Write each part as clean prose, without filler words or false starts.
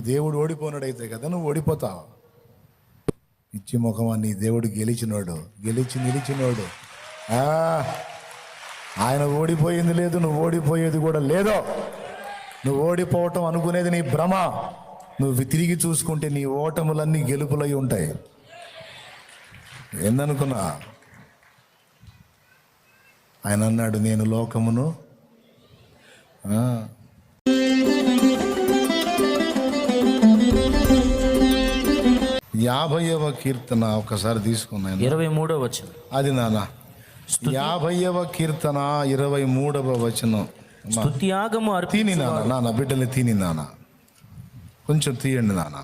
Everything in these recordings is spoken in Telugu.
దేవుడు ఓడిపోయినాడైతే కదా నువ్వు ఓడిపోతావు. పిచ్చి ముఖమా, నీ దేవుడు గెలిచినోడు, నిలిచినోడు. ఆయన ఓడిపోయింది లేదు, నువ్వు ఓడిపోయేది కూడా లేదో. నువ్వు ఓడిపోవటం అనుకునేది నీ భ్రమ. నువ్వు తిరిగి చూసుకుంటే నీ ఓటములన్నీ గెలుపులై ఉంటాయి. ఏందనుకున్నా? ఆయన అన్నాడు, నేను లోకమును 50వ కీర్తన ఒకసారి తీసుకున్నాను, 23వ వచనం. అది నాన్న 50వ కీర్తన 23వ వచనం. స్తుతియాగము తిని నాన్న బిడ్డలు తిని నాన్న, కొంచెం తీయండి నాన్న.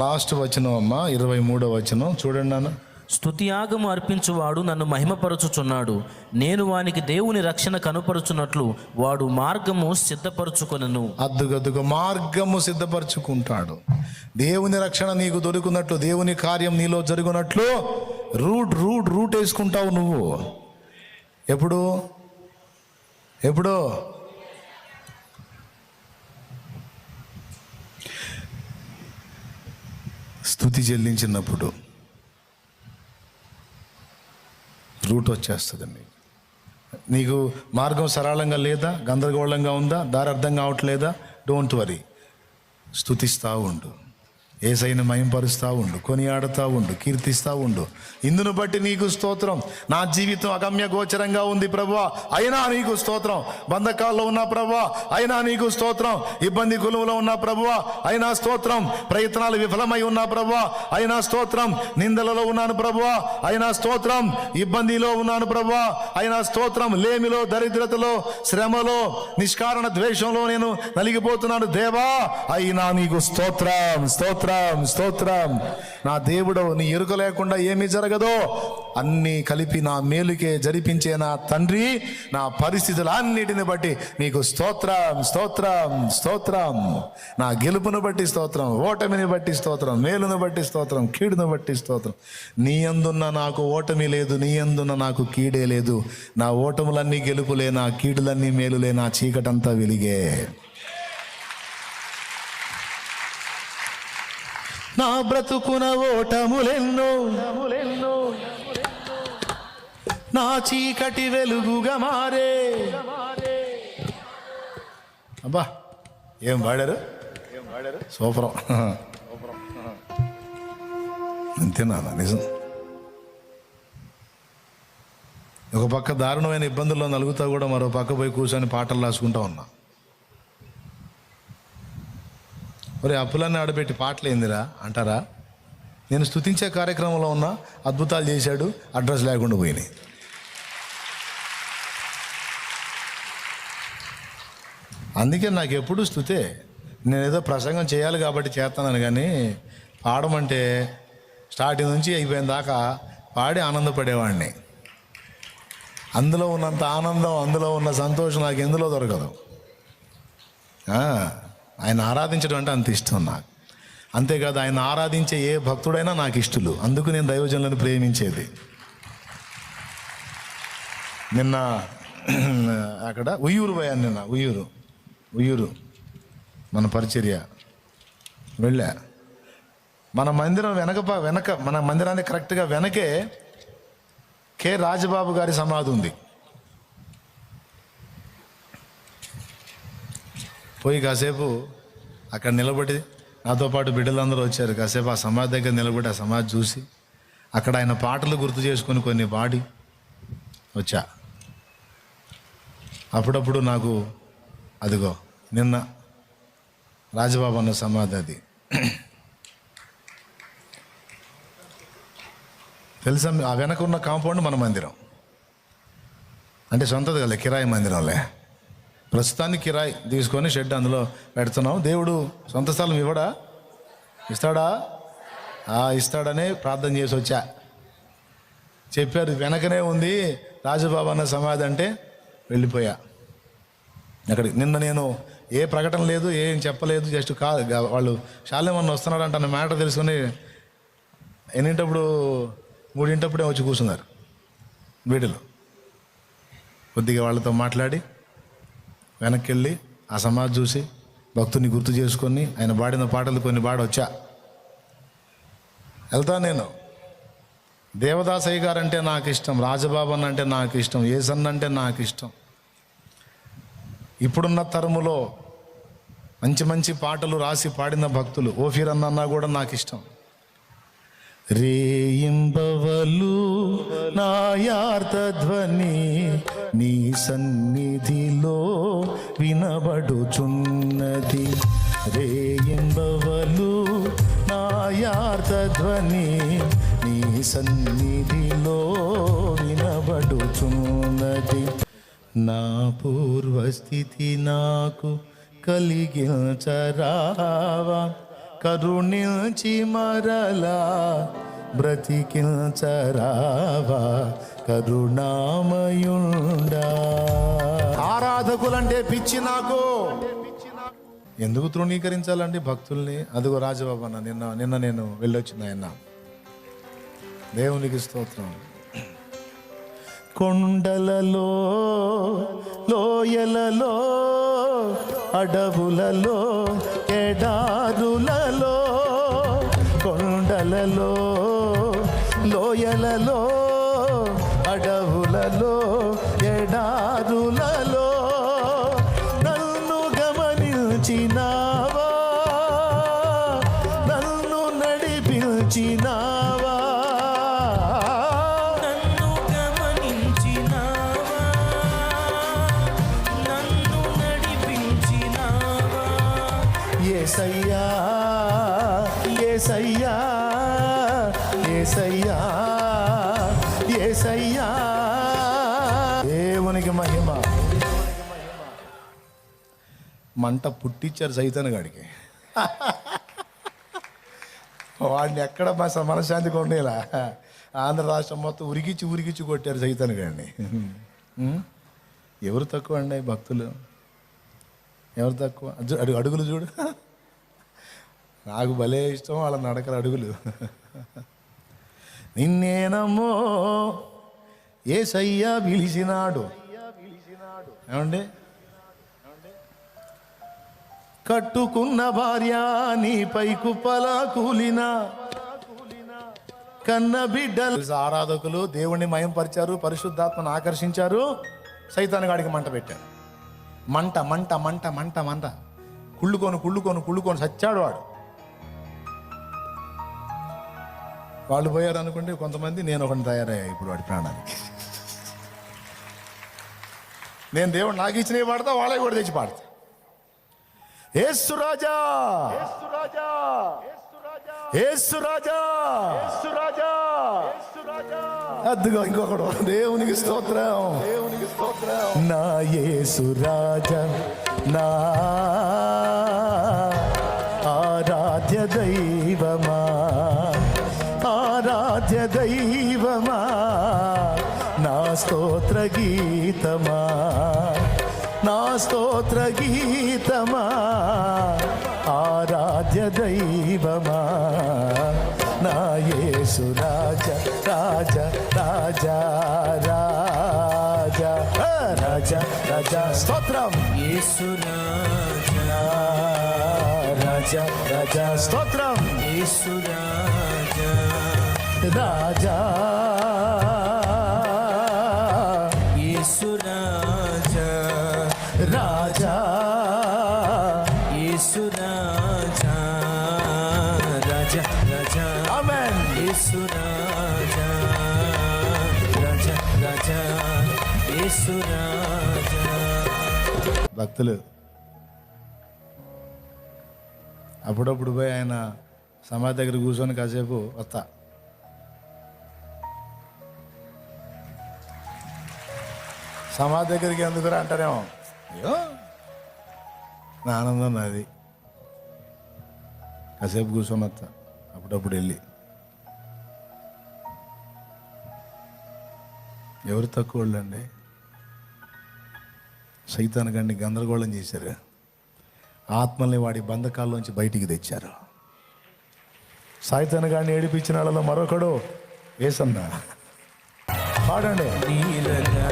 లాస్ట్ వచనం అమ్మా, 23వ వచనం చూడండి నాన్న. స్తుతియాగము అర్పించువాడు నన్ను మహిమపరచుచున్నాడు, నేను వానికి దేవుని రక్షణ కనుపరుచున్నట్లు వాడు మార్గము సిద్ధపరచుకొనెను. అద్దుగద్దుగా మార్గము సిద్ధపరచుకుంటాడు. దేవుని రక్షణ నీకు దొరికినట్లు, దేవుని కార్యం నీలో జరుగునట్లు రూట్ వేసుకుంటావు నువ్వు. ఎప్పుడు స్తుతి చెల్లించినప్పుడు రూట్ వచ్చేస్తుందండి. నీకు మార్గం సరళంగా లేదా, గందరగోళంగా ఉందా, దారి అర్థం కావట్లేదా, డోంట్ వరీ, స్తుతిస్తూ ఉండు, యేసయ్యను మహింపరుస్తూ ఉండు, కొనియాడుతూ ఉండు, కీర్తిస్తూ ఉండు. ఇందును బట్టి నీకు స్తోత్రం. నా జీవితం అగమ్య గోచరంగా ఉంది ప్రభువా, అయినా నీకు స్తోత్రం. బంధకాల్లో ఉన్న ప్రభువా, అయినా నీకు స్తోత్రం. ఇబ్బంది కులువులో ఉన్న ప్రభువా, అయినా స్తోత్రం. ప్రయత్నాలు విఫలమై ఉన్న ప్రభువా, అయినా స్తోత్రం. నిందలలో ఉన్నాను ప్రభువా, అయినా స్తోత్రం. ఇబ్బందిలో ఉన్నాను ప్రభువా, అయినా స్తోత్రం. లేమిలో, దరిద్రతలో, శ్రమలో, నిష్కారణ ద్వేషంలో నేను నలిగిపోతున్నాను దేవా, అయినా నీకు స్తోత్రం, స్తోత్రం, స్తోత్రం. నా దేవుడు, నీ ఎరుక లేకుండా ఏమీ జరగదో అన్నీ కలిపి నా మేలుకే జరిపించే నా తండ్రి, నా పరిస్థితులన్నిటిని బట్టి నీకు స్తోత్రం, స్తోత్రం, స్తోత్రం. నా గెలుపును బట్టి స్తోత్రం, ఓటమిని బట్టి స్తోత్రం, మేలును బట్టి స్తోత్రం, కీడును బట్టి స్తోత్రం. నీ యందున్న నాకు ఓటమి లేదు, నీ యందున్న నాకు కీడే లేదు. నా ఓటములన్నీ గెలుపులే, నా కీడులన్నీ మేలులే, నా చీకటంతా వెలిగే. నా బ్రతుకున ఓటములెన్నో, నా చీకటి వెలుగుగా మారే. అబ్బా ఏం పాడారు, సూపరం. అంతేనా? నిజం. ఒక పక్క దారుణమైన ఇబ్బందుల్లో నలుగుతా కూడా మరో పక్క పోయి కూర్చొని పాటలు రాసుకుంటా ఉన్నా. మరి అప్పులన్నీ ఆడబెట్టి పాటలు ఏందిరా అంటారా? నేను స్తుతించే కార్యక్రమంలో ఉన్నా, అద్భుతాలు చేశాడు, అడ్రస్ లేకుండా పోయినాయి. అందుకే నాకు ఎప్పుడు స్తుతే. నేను ఏదో ప్రసంగం చేయాలి కాబట్టి చేస్తాను కానీ, పాడమంటే స్టార్టింగ్ నుంచి అయిపోయిన దాకా పాడి ఆనందపడేవాడిని. అందులో ఉన్నంత ఆనందం, అందులో ఉన్న సంతోషం నాకు ఎందులో దొరకదు. ఆయన ఆరాధించడం అంటే అంత ఇష్టం నాకు. అంతేకాదు, ఆయన ఆరాధించే ఏ భక్తుడైనా నాకు ఇష్టలు. అందుకు నేను దైవజనులను ప్రేమించేది. నిన్న అక్కడ ఉయ్యూరు పోయాను. నిన్న ఉయ్యూరు మన పరిచర్య వెళ్ళా. మన మందిరం వెనక మన మందిరానికి కరెక్ట్గా వెనకే కె రాజబాబు గారి సమాధి ఉంది. పోయి కాసేపు అక్కడ నిలబడి, నాతో పాటు బిడ్డలందరూ వచ్చారు, కాసేపు ఆ సమాధి దగ్గర నిలబడి ఆ సమాధి చూసి అక్కడ ఆయన పాటలు గుర్తు చేసుకొని కొన్ని పాడి వచ్చా. అప్పుడప్పుడు నాకు అదిగో నిన్న రాజబాబు అన్న సమాధి, అది తెలుసా? ఆ వెనక ఉన్న కాంపౌండ్ మన మందిరం, అంటే సొంతది కదా, కిరాయి మందిరంలే. ప్రస్తుతానికి కిరాయి తీసుకొని షెడ్ అందులో పెడుతున్నాం. దేవుడు సొంత స్థలం ఇస్తాడా? ఇస్తాడనే ప్రార్థన చేసి వచ్చా. చెప్పారు వెనకనే ఉంది రాజబాబు అన్న సమాధి అంటే వెళ్ళిపోయా అక్కడికి. నిన్న నేను ఏ ప్రకటన లేదు, ఏం చెప్పలేదు, జస్ట్ వాళ్ళు శాలేమన్న వస్తున్నారంట అన్న మ్యాటర్ తెలుసుకొని 3 వచ్చి కూర్చున్నారు వీడిలో. కొద్దిగా వాళ్ళతో మాట్లాడి వెనక్కి వెళ్ళి ఆ సమాధి చూసి భక్తుని గుర్తు చేసుకొని ఆయన పాడిన పాటలు కొన్ని పాడొచ్చా. వెళ్తా నేను. దేవదాసయ్య గారు అంటే నాకు ఇష్టం, రాజబాబన్ అంటే నాకు ఇష్టం, ఏసన్ అంటే నాకు ఇష్టం. ఇప్పుడున్న తరములో మంచి మంచి పాటలు రాసి పాడిన భక్తులు ఓఫీర్ అన్న కూడా నాకు ఇష్టం. రేయింబవలు నాయార్త ధ్వని నీ సన్నిధిలో వినబడుచున్నది. రేయింబవలు నాయార్త ధ్వని నీ సన్నిధిలో వినబడుచున్నది. నా పూర్వస్థితి నాకు కలిగించరావా, కరుణించి మరలా బ్రతికించరావా, కరుణామయుండా. ఆరాధకులంటే పిచ్చి నాకు. ఎందుకు తృణీకరించాలండి భక్తుల్ని? అదిగో రాజబాబు అన్న నిన్న నేను వెళ్ళొచ్చిన ఆయన. దేవునికి స్తోత్రం. కొండలలో, లోయలలో, అడవులలో, ఎడారులలో, కొండలలో, లోయలలో, అడవులలో, ఎడారులలో నన్ను గమనించినావా, నన్ను నడిపించినావా, యేసయ్యా, యేసయ్యా, యేసయ్యా, యేసయ్యా. దేవునికి మహిమ. మంట పుట్టించారు సైతాన్ గాడికి. వాడిని ఎక్కడ మనశ్శాంతి కొండేలా ఆంధ్ర రాష్ట్రం మొత్తం ఉరికిచ్చి కొట్టారు సైతాన్ గాడిని. ఎవరు తక్కువ అండి భక్తులు? ఎవరు తక్కువ? అడుగులు చూడు. నాకు భలే ఇష్టం వాళ్ళ నడకల అడుగులు. నిన్నేనమ్మో యేసయ్య పిలిచినాడు. ఏమండి? కట్టుకున్న భార్య నీపై కుప్పలా కూలినా, కన్న బిడ్డలు. ఆరాధకులు దేవుణ్ణి మయంపరిచారు, పరిశుద్ధాత్మను ఆకర్షించారు, సైతాన్ గాడికి మంట పెట్టారు. మంట మంట మంట మంట మంట కుళ్ళుకొని సచ్చాడు వాడు. వాళ్ళు పోయారు అనుకుంటే కొంతమంది, నేను ఒకటి తయారయ్యా ఇప్పుడు వాడి ప్రాణానికి. నేను దేవుడు నాకు ఇచ్చినవి పాడతా, వాళ్ళే కూడా తెచ్చి పాడతా. యేసు రాజా, యేసు రాజా, అద్దుగో ఇంకొకడు. దేవునికి స్తోత్రం, దేవునికి స్తోత్రం. నా యేసు రాజా, నా ఆరాధ్య దైవమా, ఆరాధ్య దైవమా, నా స్తోత్ర గీతమా, నా స్తోత్ర గీతమా, ఆరాధ్య దైవమా, నా యేసు రాజా, రాజా, రాజా, రాజా, రాజా, రాజా. స్తోత్రం. యేసు రాజా, రాజా, రాజా. స్తోత్రం. యేసు రాజా, రాజా, యేసు రాజా, రాజా, యేసు రాజా, రాజా, రాజా. ఆమేన్. యేసు రాజా, రాజా, రాజా, యేసు రాజా. భక్తులు అప్పుడప్పుడు పోయి ఆయన సమాధి దగ్గర కూర్చొని కాసేపు వస్తా. సమాధి దగ్గరికి ఎందుకురా అంటారేమో. అయ్యో నా ఆనందం నాది. కాసేపు కూర్చొని వస్తా అప్పుడప్పుడు వెళ్ళి. ఎవరు తక్కువ వాళ్ళండి? సైతాన్ గారిని గందరగోళం చేశారు, ఆత్మల్ని వాడి బంధకాల్లోంచి బయటికి తెచ్చారు. సైతాన్ గారిని ఏడిపించిన వాళ్ళలో మరొకడు యేసన్న. పాడండి. నీలగా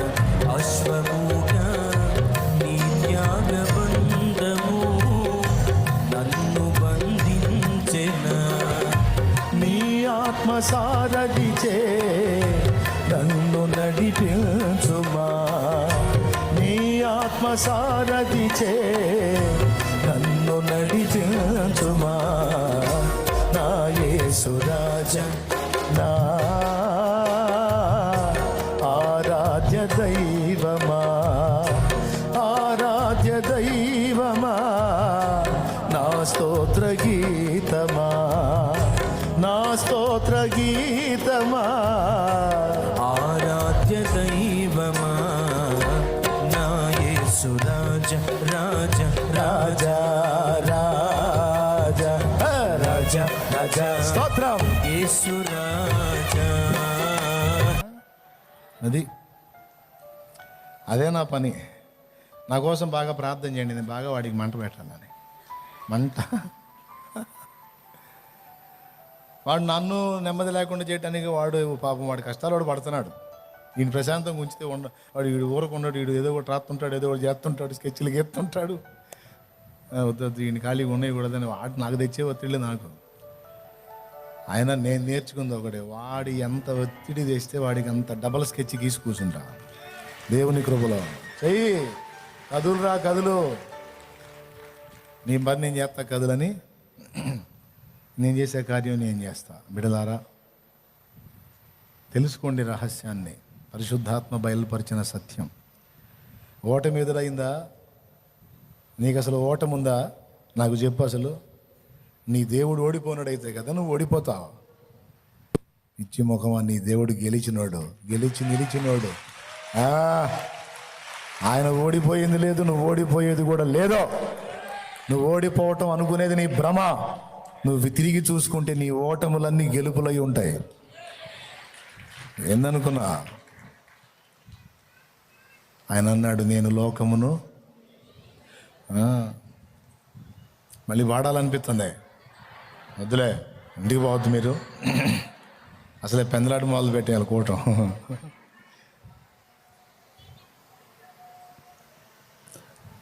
అశ్వముగా నీ త్యాగబంధము సారథిచే నన్ను నడిపించుమా, నీ ఆత్మ సారథిచే నన్ను నడిపించుమా, నా యేసు రాజా, నా ఆరాధ్య దైవమా, ఆరాధ్య దైవమా, నా స్తోత్ర గీతమా, నా స్తోత్ర గీతమా, ఆరాధ్య దైవమా, నా యేసు రాజా, రాజా, రాజా రాజా రాజా రాజా స్తోత్రం. యేసు రాజా. అదే నా పని. నా కోసం బాగా ప్రార్థన చేయండి, నేను బాగా వాడికి మంట పెట్టాలని. మంట వాడు నన్ను నెమ్మది లేకుండా చేయడానికి వాడు పాపం వాడి కష్టాలు వాడు పడుతున్నాడు. ఈయన ప్రశాంతంగా ఉంచితే వాడు వీడు ఊరకున్నాడు, వీడు ఏదో ఒకటి రాస్తుంటాడు, ఏదో ఒకటి చేస్తుంటాడు, స్కెచ్లు గీస్తుంటాడు. వద్దు ఈయన ఖాళీగా ఉన్నాయి కూడదని వాడు నాకు తెచ్చే ఒత్తిడి నాకు. ఆయన నేను నేర్చుకుంది ఒకటే, వాడి ఎంత ఒత్తిడి తెస్తే వాడికి అంత డబల్ స్కెచ్ గీసి కూర్చుంటా. దేవుని కృపలో చెయ్యి, కదులురా కదులు, నీ పని నేను చేస్తా కదులని, నేను చేసే కార్యం నేను చేస్తా. బిడలారా, తెలుసుకోండి రహస్యాన్ని, పరిశుద్ధాత్మ బయలుపరిచిన సత్యం. ఓటమి ఎదురైందా? నీకు అసలు ఓటమి ఉందా? నాకు చెప్పు. అసలు నీ దేవుడు ఓడిపోయినాడైతే కదా నువ్వు ఓడిపోతావు. ఇచ్చి ముఖమా, నీ దేవుడు గెలిచినోడు, గెలిచి నిలిచినోడు. ఆయన ఓడిపోయింది లేదు, నువ్వు ఓడిపోయేది కూడా లేదో. నువ్వు ఓడిపోవటం అనుకునేది నీ భ్రమ. నువ్వు తిరిగి చూసుకుంటే నీ ఓటములన్నీ గెలుపులై ఉంటాయి. ఏందనుకున్నా? ఆయన అన్నాడు, నేను లోకమును మళ్ళీ వాడాలనిపిస్తుంది. వద్దులే, ఇంటికి పోవద్దు మీరు. అసలే పెందలాట మొదలు పెట్టేయాలి కూటం.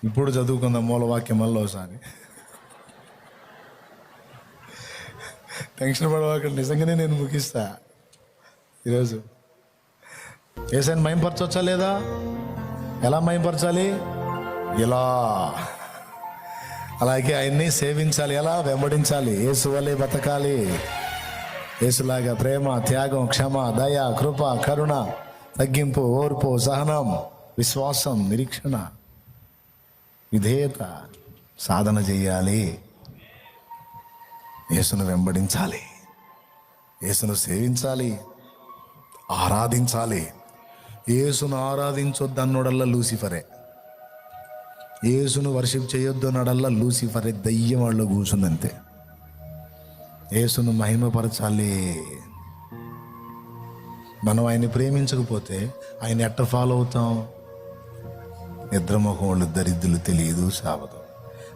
ఇప్పుడు చదువుకుందాం మూలవాక్యం మళ్ళీ ఒకసారి. టెన్షన్ పడవాక, నిజంగానే నేను ముగిస్తా ఈరోజు. యేసుని మహిమపరచవచ్చా లేదా? ఎలా మహిమపరచాలి? ఇలా. అలాగే ఆయన్ని సేవించాలి. ఎలా? వెంబడించాలి. యేసు వలె బతకాలి. యేసులాగా ప్రేమ, త్యాగం, క్షమ, దయ, కృప, కరుణ, తగ్గింపు, ఓర్పు, సహనం, విశ్వాసం, నిరీక్షణ, విధేయత సాధన చెయ్యాలి. యేసును వెంబడించాలి, యేసును సేవించాలి, ఆరాధించాలి. యేసును ఆరాధించొద్దన్నోడల్లా లూసిఫరే. యేసును వర్షిప్ చేయొద్దు అన్నాడల్లా లూసిఫరే, దయ్యం వాళ్ళు కూర్చుందంతే. యేసును మహిమపరచాలి. మనం ఆయన్ని ప్రేమించకపోతే ఆయన ఎట్ట ఫాలో అవుతాం? నిద్రముఖం వాళ్ళు దరిద్రులు, తెలియదు, సావదు.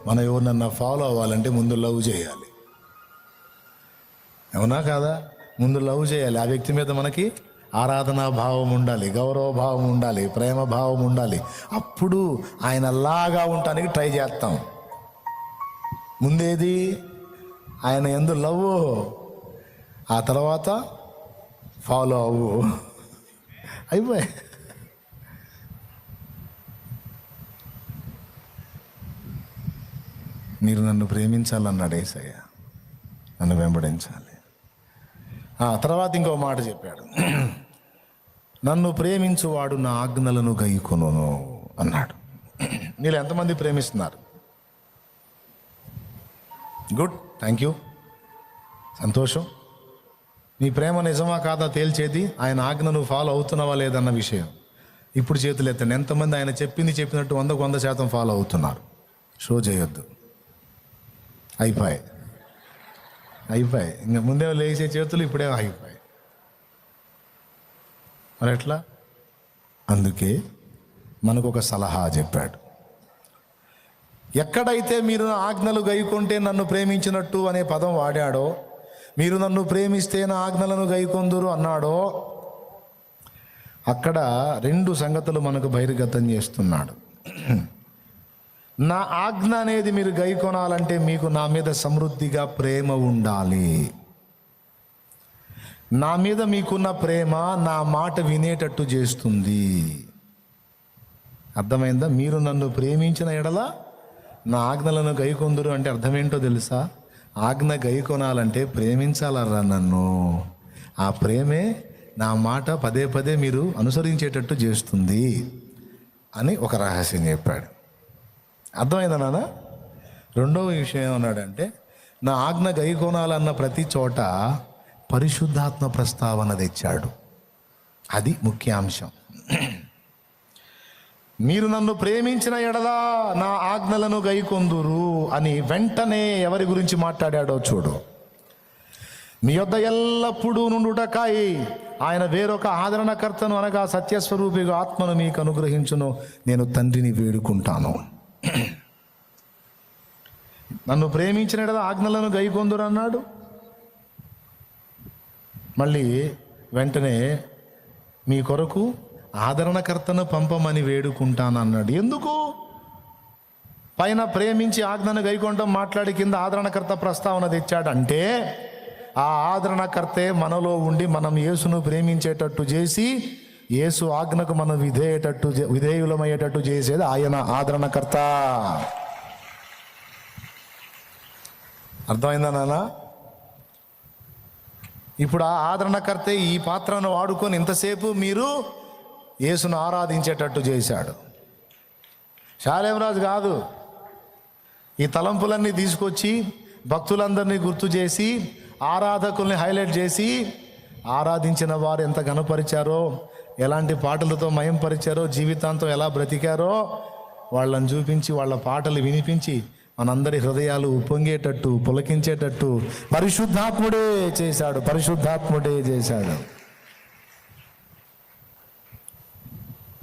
మనం ఎవరినన్నా ఫాలో అవ్వాలంటే ముందు లవ్ చేయాలి. అవునా కాదా? ముందు లవ్ చేయాలి. ఆ వ్యక్తి మీద మనకి ఆరాధనా భావం ఉండాలి, గౌరవ భావం ఉండాలి, ప్రేమ భావం ఉండాలి. అప్పుడు ఆయన లాగా ఉండటానికి ట్రై చేస్తాం. ముందేది? ఆయన యందు లవ్, ఆ తర్వాత ఫాలో అవ్వు. అయిపోయి. మీరు నన్ను ప్రేమించాలన్నాడు యేసయ్య, నన్ను వెంబడించాలి. తర్వాత ఇంకో మాట చెప్పాడు, నన్ను ప్రేమించువాడు నా ఆజ్ఞలను గైకొనును అన్నాడు. మీరు ఎంతమంది ప్రేమిస్తున్నారు? గుడ్, థ్యాంక్ యూ, సంతోషం. నీ ప్రేమ నిజమా కాదా తేల్చేది ఆయన ఆజ్ఞను ఫాలో అవుతున్నావా లేదన్న విషయం. ఇప్పుడు చేతులు ఎత్తండి. ఎంతమంది ఆయన చెప్పినట్టు 100% ఫాలో అవుతున్నారు? షో చేయొద్దు. అయిపోయి ఇంకా ముందే లేచే చేతులు ఇప్పుడే ఆగిపోయాయి. మరి ఎట్లా? అందుకే మనకు ఒక సలహా చెప్పాడు. ఎక్కడైతే మీరు ఆజ్ఞలు గైకొంటే నన్ను ప్రేమించినట్టు అనే పదం వాడాడో, మీరు నన్ను ప్రేమిస్తే నా ఆజ్ఞలను గైకొందురు అన్నాడో, అక్కడ 2 సంగతులు మనకు బహిర్గతం చేస్తున్నాడు. నా ఆజ్ఞ అనేది మీరు గైకొనాలంటే మీకు నా మీద సమృద్ధిగా ప్రేమ ఉండాలి. నా మీద మీకున్న ప్రేమ నా మాట వినేటట్టు చేస్తుంది. అర్థమైందా? మీరు నన్ను ప్రేమించిన ఎడల నా ఆజ్ఞలను గైకొందురు అంటే అర్థం ఏంటో తెలుసా? ఆజ్ఞ గైకొనాలంటే ప్రేమించాలరా నన్ను. ఆ ప్రేమే నా మాట పదే పదే మీరు అనుసరించేటట్టు చేస్తుంది అని ఒక రహస్యం చెప్పాడు. అర్థమైందా నాన్న? రెండవ విషయం ఏమన్నాడంటే, నా ఆజ్ఞ గైకొనాలన్న ప్రతి చోట పరిశుద్ధాత్మ ప్రస్తావన తెచ్చాడు. అది ముఖ్యాంశం. మీరు నన్ను ప్రేమించిన ఎడలా నా ఆజ్ఞలను గైకొందురు అని వెంటనే ఎవరి గురించి మాట్లాడాడో చూడు. మీ యొద్ద ఎల్లప్పుడూ నుండుటకై ఆయన వేరొక ఆదరణకర్తను అనగా సత్యస్వరూపిగా ఆత్మను మీకు అనుగ్రహించును నేను తండ్రిని వేడుకుంటాను. నన్ను ప్రేమించిన ఎడల ఆజ్ఞలను గైకొందురు అన్నాడు. మళ్ళీ వెంటనే మీ కొరకు ఆదరణకర్తను పంపమని వేడుకుంటాను అన్నాడు. ఎందుకు? పైన ప్రేమించి ఆజ్ఞను గైకొనడం మాట్లాడి కింద ఆదరణకర్త ప్రస్తావన తెచ్చాడంటే, ఆ ఆదరణకర్తే మనలో ఉండి మనం యేసును ప్రేమించేటట్టు చేసి యేసు ఆజ్ఞకు మనం విధేయులమయ్యేటట్టు చేసేది ఆయన ఆదరణకర్త. అర్థమైందా నాన్న? ఇప్పుడు ఆ ఆదరణకర్తే ఈ పాత్రను వాడుకొని ఇంతసేపు మీరు యేసును ఆరాధించేటట్టు చేశాడు. శాలేమరాజు కాదు, ఈ తలంపులన్నీ తీసుకొచ్చి భక్తులందరినీ గుర్తు చేసి ఆరాధకుల్ని హైలైట్ చేసి ఆరాధించిన వారు ఎంత ఘనపరిచారో, ఎలాంటి పాటలతో మయంపరిచారో, జీవితాంతం ఎలా బ్రతికారో వాళ్ళని చూపించి వాళ్ళ పాటలు వినిపించి మనందరి హృదయాలు ఉప్పొంగేటట్టు పులకించేటట్టు పరిశుద్ధాత్ముడే చేశాడు. పరిశుద్ధాత్ముడే చేశాడు.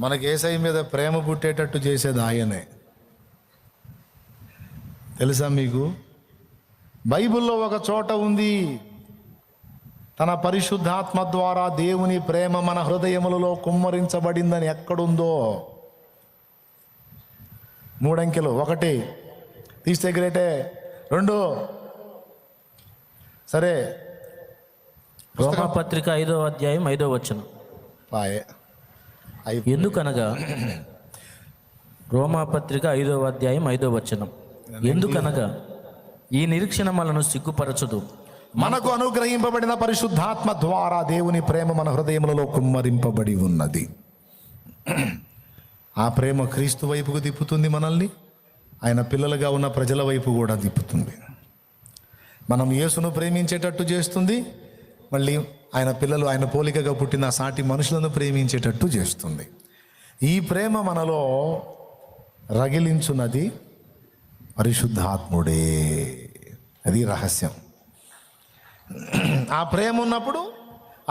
మనకి యేసయ్య మీద ప్రేమ పుట్టేటట్టు చేసేది ఆయనే. తెలుసా మీకు? బైబిల్లో ఒక చోట ఉంది, తన పరిశుద్ధాత్మ ద్వారా దేవుని ప్రేమ మన హృదయములలో కుమ్మరించబడిందని. ఎక్కడుందో? 3 అంకెలు. 1 తీస్తే గ్రేటే. 2 సరే, రోమాపత్రిక 5వ అధ్యాయం 5వ వచనం. పాయే ఎందుకనగా రోమాపత్రిక 5వ అధ్యాయం 5వ వచనం. ఎందుకనగా ఈ నిరీక్షణ మనను సిగ్గుపరచదు, మనకు అనుగ్రహింపబడిన పరిశుద్ధాత్మ ద్వారా దేవుని ప్రేమ మన హృదయములలో కుమ్మరింపబడి ఉన్నది. ఆ ప్రేమ క్రీస్తు వైపుకు తిప్పుతుంది మనల్ని, ఆయన పిల్లలుగా ఉన్న ప్రజల వైపు కూడా తిప్పుతుంది. మనం యేసును ప్రేమించేటట్టు చేస్తుంది, మళ్ళీ ఆయన పిల్లలు ఆయన పోలికగా పుట్టిన సాటి మనుషులను ప్రేమించేటట్టు చేస్తుంది. ఈ ప్రేమ మనలో రగిలించున్నది పరిశుద్ధాత్ముడే. అది రహస్యం. ఆ ప్రేమ ఉన్నప్పుడు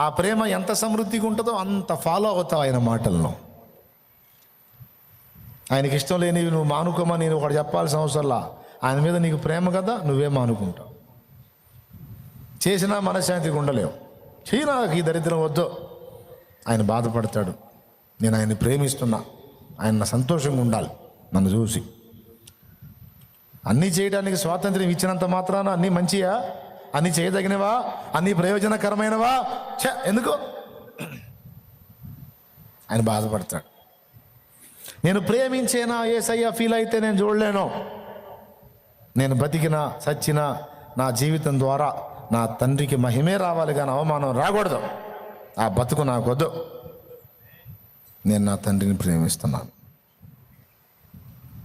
ఆ ప్రేమ ఎంత సమృద్ధిగా ఉంటుందో అంత ఫాలో అవుతావు ఆయన మాటలను. ఆయనకి ఇష్టం లేనివి నువ్వు మానుకోమని నేను ఒకటి చెప్పాల్సిన అవసరంలా. ఆయన మీద నీకు ప్రేమ కదా, నువ్వే మానుకుంటావు. చేసినా మనశ్శాంతిగా ఉండలేవు. నాకు ఈ దరిద్రం వద్దు, ఆయన బాధపడతాడు, నేను ఆయన్ని ప్రేమిస్తున్నా, ఆయన సంతోషంగా ఉండాలి నన్ను చూసి. అన్నీ చేయడానికి స్వాతంత్ర్యం ఇచ్చినంత మాత్రాన అన్నీ మంచియా, అన్నీ చేయదగినవా, అన్నీ ప్రయోజనకరమైనవా? ఎందుకు? ఆయన బాధపడతాడు. నేను ప్రేమించేనా యేసయ్య ఫీల్ అయితే నేను చూడలేను. నేను బతికినా సచ్చినా నా జీవితం ద్వారా నా తండ్రికి మహిమే రావాలి కానీ అవమానం రాకూడదు. ఆ బతుకు నాకు వద్దు. నేను నా తండ్రిని ప్రేమిస్తున్నాను.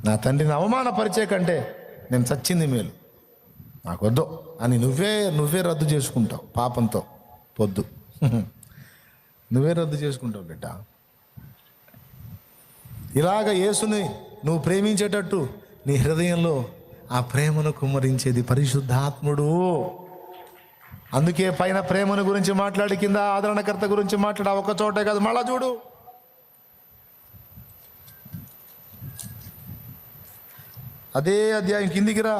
నా తండ్రిని అవమానపరిచే కంటే నేను చచ్చింది మేలు, నాకు వద్దు అని నువ్వే రద్దు చేసుకుంటావు. పాపంతో పొద్దు నువ్వే రద్దు చేసుకుంటావు బిడ్డ. ఇలాగ యేసుని నువ్వు ప్రేమించేటట్టు నీ హృదయంలో ఆ ప్రేమను కుమ్మరించేది పరిశుద్ధాత్ముడు. అందుకే పైన ప్రేమను గురించి మాట్లాడి కింద ఆదరణకర్త గురించి మాట్లాడ ఒక చోటే కాదు, మళ్ళా చూడు. అదే అధ్యాయం కిందికి రా.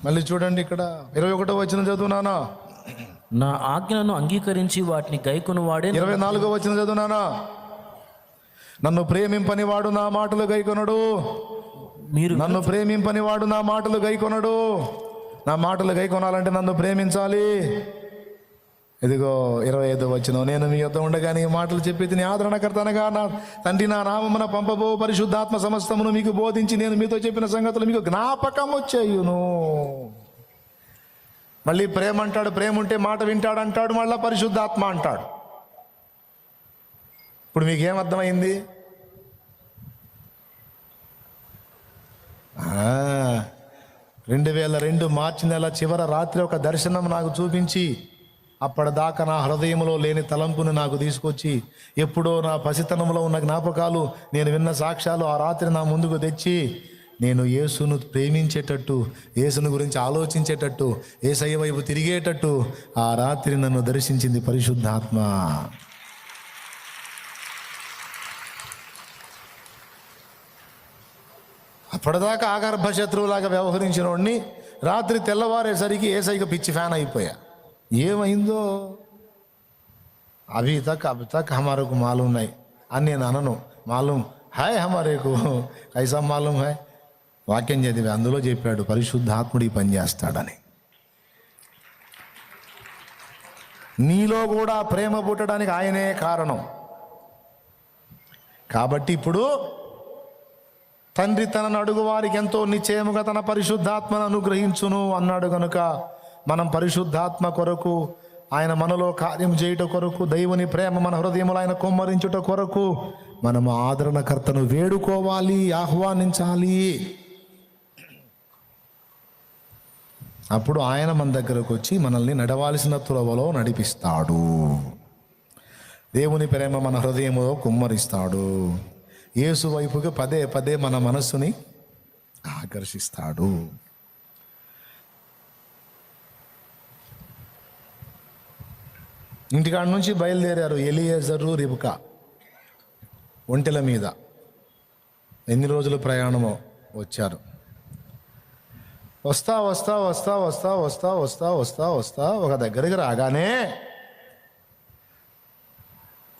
మళ్ళీ చూడండి, ఇక్కడ 21వ వచనం చదువునానా. నా ఆజ్ఞలను అంగీకరించి వాటిని గైకొను వాడే. 24వ వచనం చదువునానా. నన్ను ప్రేమింపని వాడు నా మాటలు గైకొనడు. మీరు నన్ను ప్రేమింపని వాడు నా మాటలు గైకొనడు. నా మాటలు గైకొనాలంటే నన్ను ప్రేమించాలి. ఇదిగో 25 వచనం, నేను మీ యొద్ద ఉండగానే ఈ మాటలు చెప్పి తిని ఆదరణకర్త అనగా నా తండ్రి నా నామమున పంపబో పరిశుద్ధాత్మ సమస్తమును మీకు బోధించి నేను మీతో చెప్పిన సంగతులు మీకు జ్ఞాపకం వచ్చేయును. మళ్ళీ ప్రేమ అంటాడు, ప్రేమ ఉంటే మాట వింటాడు అంటాడు, మళ్ళీ పరిశుద్ధాత్మ అంటాడు. ఇప్పుడు మీకేం అర్థమైంది? 2002 మార్చి నెల చివరి రాత్రి ఒక దర్శనం నాకు చూపించి అప్పటిదాకా నా హృదయంలో లేని తలంపును నాకు తీసుకొచ్చి ఎప్పుడో నా పసితనంలో ఉన్న జ్ఞాపకాలు, నేను విన్న సాక్ష్యాలు ఆ రాత్రి నా ముందుకు తెచ్చి నేను యేసును ప్రేమించేటట్టు, యేసును గురించి ఆలోచించేటట్టు, యేసయ్య వైపు తిరిగేటట్టు ఆ రాత్రి నన్ను దర్శించింది పరిశుద్ధాత్మ. అప్పటిదాకా ఆగర్భ శత్రువులాగా వ్యవహరించిన వాడిని రాత్రి తెల్లవారేసరికి యేసయ్యకి పిచ్చి ఫ్యాన్ అయిపోయా. ఏమైందో అభి తక్ హమారకు మాలూమ్ నై అని నేను అనను. మాలూమ్ హాయ్ హమారేకు కైసా మాలూమ్ హాయ్. వాక్యం చదివి అందులో చెప్పాడు పరిశుద్ధాత్ముడి పని చేస్తాడని. నీలో కూడా ప్రేమ పుట్టడానికి ఆయనే కారణం. కాబట్టి ఇప్పుడు తండ్రి తనను అడుగు వారికి ఎంతో నిశ్చయముగా తన పరిశుద్ధాత్మను అనుగ్రహించును అన్నాడు. కనుక మనం పరిశుద్ధాత్మ కొరకు, ఆయన మనలో కార్యం చేయుట కొరకు, దైవుని ప్రేమ మన హృదయములో ఆయన కుమ్మరించుట కొరకు మనము ఆదరణకర్తను వేడుకోవాలి, ఆహ్వానించాలి. అప్పుడు ఆయన మన దగ్గరకు వచ్చి మనల్ని నడవాల్సిన త్రోవలో నడిపిస్తాడు. దేవుని ప్రేమ మన హృదయములో కుమ్మరిస్తాడు. యేసు వైపుకి పదే పదే మన మనస్సుని ఆకర్షిస్తాడు. ఇంటికాడ నుంచి బయలుదేరారు ఎలియేజరు, రిబ్కా ఒంటెల మీద. ఎన్ని రోజులు ప్రయాణమో వచ్చారు. వస్తా వస్తా వస్తా వస్తా వస్తా వస్తా వస్తా వస్తా ఒక దగ్గరికి రాగానే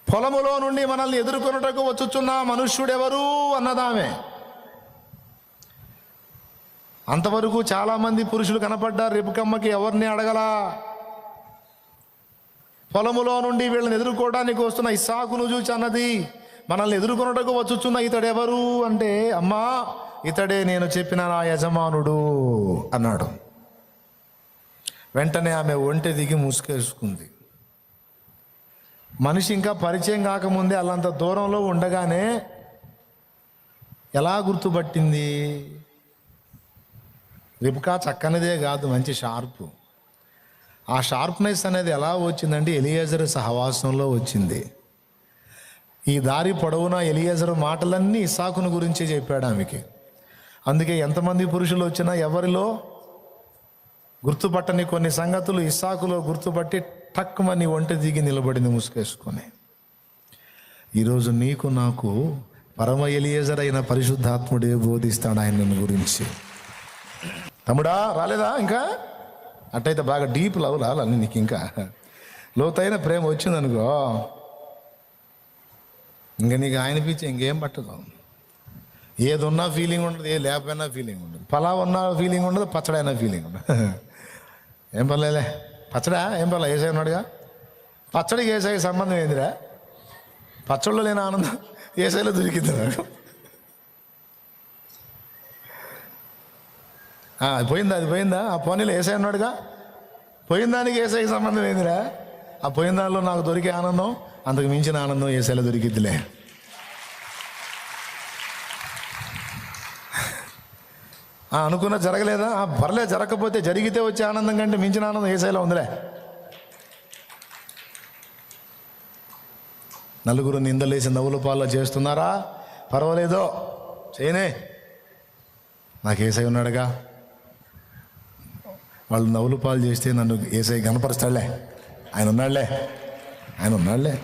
పొలములో నుండి మనల్ని ఎదుర్కొనుటకు వచ్చుచున్న మనుష్యుడెవరు అన్నదామే. అంతవరకు చాలామంది పురుషులు కనపడ్డారు. రిబ్కమ్మకి ఎవరిని అడగలా. పొలములో నుండి వీళ్ళని ఎదుర్కోవడానికి వస్తున్న ఇస్సాకును చూచి అన్నది, మనల్ని ఎదుర్కొనుటకు వచ్చుచున్న ఇతడెవరు అంటే, అమ్మా ఇతడే నేను చెప్పిన నా యజమానుడు అన్నాడు. వెంటనే ఆమె ఒంటె దిగి ముసుకేసుకుంది. మనిషి ఇంకా పరిచయం కాకముందే అల్లంత దూరంలో ఉండగానే ఎలా గుర్తుపట్టింది? రిబ్కా చక్కనిదే కాదు, మంచి షార్పు. ఆ షార్ప్నెస్ అనేది ఎలా వచ్చిందంటే ఎలియేజరు సహవాసంలో వచ్చింది. ఈ దారి పొడవునా ఎలియేజరు మాటలన్నీ ఇస్సాకును గురించి చెప్పాడు ఆమెకి. అందుకే ఎంతమంది పురుషులు వచ్చినా ఎవరిలో గుర్తుపట్టని కొన్ని సంగతులు ఇస్సాకులో గుర్తుపట్టి టక్కుమని ఒంటె దిగి నిలబడింది ముసుకేసుకొని. ఈరోజు నీకు నాకు పరమ ఎలియేజర్ అయిన పరిశుద్ధాత్ముడే బోధిస్తాడు ఆయన గురించి. తమ్ముడా రాలేదా ఇంకా? అట్టయితే బాగా డీప్ లవ్ రాలని నీకు ఇంకా లోతైన ప్రేమ వచ్చిందనుకో, ఇంకా నీకు ఆయన పిచ్చి ఇంకేం పట్టదు. ఏది ఉన్నా ఫీలింగ్ ఉండదు, ఏ లేకపోయినా ఫీలింగ్ ఉండదు. పలావ్ ఉన్నా ఫీలింగ్ ఉండదు, పచ్చడైనా ఫీలింగ్ ఉండదు. ఏం పర్లేలే, పచ్చడా ఏం పర్లే, ఏసై ఉన్నాడుగా. పచ్చడికి ఏసై సంబంధం ఏందిరా? పచ్చళ్ళు లేని ఆనందం ఏసైలో దొరికింది నాకు. అది పోయిందా? ఆ పోనీలో ఏసై ఉన్నాడుగా. పోయిన దానికి ఏసైకి సంబంధం ఏందిరా? ఆ పోయిన దానిలో నాకు దొరికే ఆనందం అంతకు మించిన ఆనందం ఏసైలో దొరికిద్దిలే. అనుకున్న జరగలేదా? పర్లే, జరగకపోతే జరిగితే వచ్చే ఆనందం కంటే మించిన ఆనందం ఏసైలో ఉందిలే. నలుగురు నిందలేసి నవ్వుల పాల్లో చేస్తున్నారా? పర్వాలేదో చేయనే, నాకు ఏసై ఉన్నాడుగా. వాళ్ళు నవ్వుల పాలు చేస్తే నన్ను ఏసై కనపరుస్తాడులే, ఆయన ఉన్నాడులే.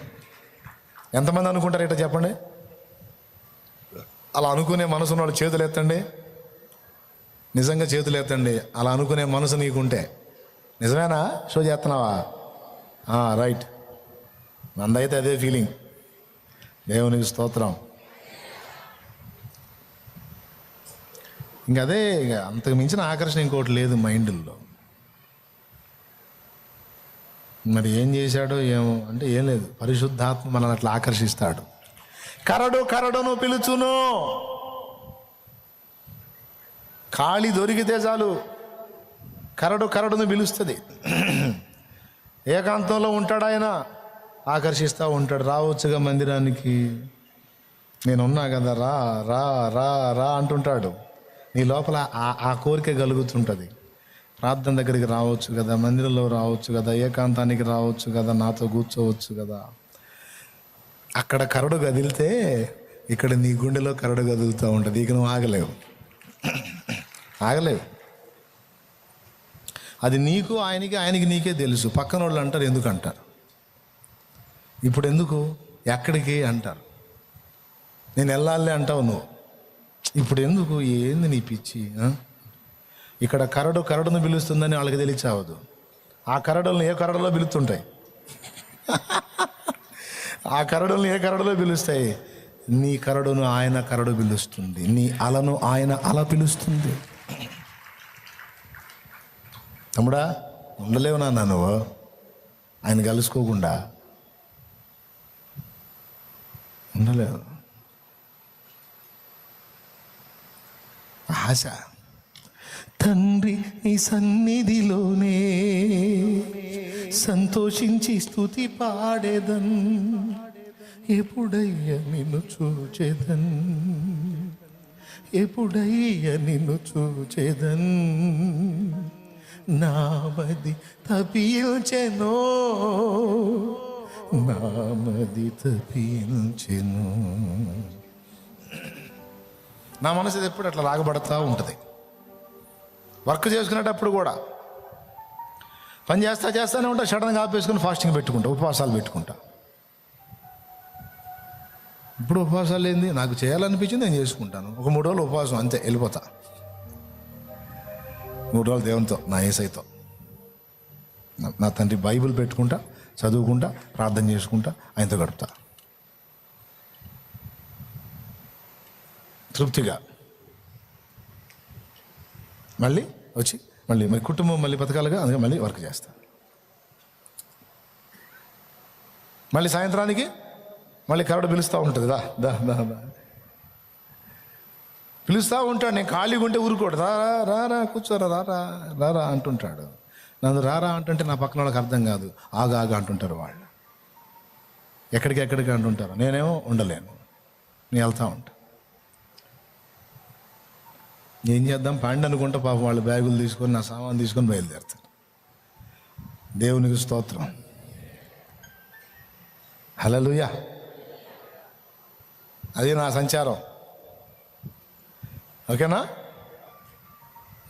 ఎంతమంది అనుకుంటారు ఇట్లా చెప్పండి? అలా అనుకునే మనసు వాళ్ళు చేతులు ఎత్తండి. నిజంగా చేతులు ఎత్తండి. అలా అనుకునే మనసు నీకుంటే. నిజమేనా? షో చేస్తున్నావా? రైట్. మందైతే అదే ఫీలింగ్. దేవునికి స్తోత్రం. ఇంక అదే ఇక అంతకు మించిన ఆకర్షణ ఇంకోటి లేదు మైండ్లో. మరి ఏం చేశాడో ఏమో అంటే ఏం లేదు, పరిశుద్ధాత్మ మనల్ని అట్లా ఆకర్షిస్తాడు. కరడు కరడును పిలుచును. ఖాళీ దొరికితే చాలు కరడు కరడును పిలుస్తుంది. ఏకాంతంలో ఉంటాడు ఆయన, ఆకర్షిస్తూ ఉంటాడు. రావచ్చుగా మందిరానికి, నేనున్నా కదా, రా రా రా రా అంటుంటాడు. నీ లోపల ఆ కోరిక కలుగుతుంటుంది. ప్రార్థన దగ్గరికి రావచ్చు కదా, మందిరంలో రావచ్చు కదా, ఏకాంతానికి రావచ్చు కదా, నాతో కూర్చోవచ్చు కదా. అక్కడ కరడు కదిలితే ఇక్కడ నీ గుండెలో కరడు కదులుతూ ఉంటుంది. ఇక నువ్వు ఆగలేవు. అది నీకు ఆయనకి నీకే తెలుసు. పక్కన వాళ్ళు అంటారు ఎందుకు అంటారు, ఇప్పుడు ఎందుకు, ఎక్కడికి అంటారు, నేను వెళ్ళాలి అంటావు నువ్వు, ఇప్పుడు ఎందుకు, ఏంది నీ పిచ్చి. ఇక్కడ కరడును పిలుస్తుందని వాళ్ళకి తెలియచావదు. ఆ కరడులను ఏ కరడులో పిలుస్తుంటాయి, ఆ కరడులను ఏ కరడులో పిలుస్తాయి. నీ కరడును ఆయన కరడు పిలుస్తుంది, నీ అలను ఆయన అల పిలుస్తుంది. తమ్ముడా, ఉండలేవు నాన్న నువ్వు ఆయన కలుసుకోకుండా, ఉండలేవు. ఆశ. తండ్రి నీ సన్నిధిలోనే సంతోషించి స్తుతి పాడేదన్, ఎప్పుడయ్య నిన్ను చూచేదన్, ఎప్పుడయ్య నిన్ను చూచేదన్, నామది తప్పించెను, నామది తప్పించెను. నా మనసు ఎప్పుడు అట్లా లాగబడతా ఉంటుంది. వర్క్ చేసుకునేటప్పుడు కూడా పని చేస్తానే ఉంటా, సడన్గా ఆపేసుకుని ఫాస్టింగ్ పెట్టుకుంటా, ఉపవాసాలు పెట్టుకుంటా. ఇప్పుడు ఉపవాసాలు ఏంది, నాకు చేయాలనిపించింది నేను చేసుకుంటాను. ఒక 3 రోజులు ఉపవాసం అంతే, వెళ్ళిపోతా. 3 రోజులు దేవునితో, నా యేసయ్యతో, నా తండ్రి బైబిల్ పెట్టుకుంటా, చదువుకుంటా, ప్రార్థన చేసుకుంటా, ఆయనతో గడుపుతా తృప్తిగా. మళ్ళీ వచ్చి మళ్ళీ కుటుంబం మళ్ళీ బతకాలిగా, అందుకే మళ్ళీ వర్క్ చేస్తా. మళ్ళీ సాయంత్రానికి మళ్ళీ కరడు పిలుస్తూ ఉంటుంది, దా దా దా దా పిలుస్తూ ఉంటాడు. నేను ఖాళీగా ఉంటే ఊరుకోడు, రారా రారా కూర్చోరా, రారా రారా అంటుంటాడు. నన్ను రారా అంటుంటే నా పక్కన వాళ్ళకి అర్థం కాదు, ఆగా అంటుంటారు వాళ్ళు. ఎక్కడికి అంటుంటారు, నేనేమో ఉండలేను, నేను వెళ్తూ ఉంటా. ఏం చేద్దాం, పండి అనుకుంటా పాపం వాళ్ళు బ్యాగులు తీసుకొని, నా సామాన్ తీసుకొని బయలుదేరుతారు. దేవునికి స్తోత్రం, హల్లెలూయా. అది నా సంచారం, ఓకేనా?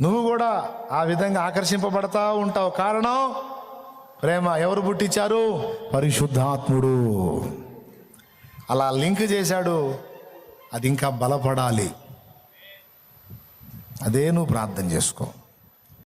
నువ్వు కూడా ఆ విధంగా ఆకర్షింపబడతా ఉంటావు. కారణం ప్రేమ. ఎవరు పుట్టించారు? పరిశుద్ధాత్ముడు. అలా లింక్ చేశాడు. అది ఇంకా బలపడాలి. అదే నువ్వు ప్రార్థన చేసుకో.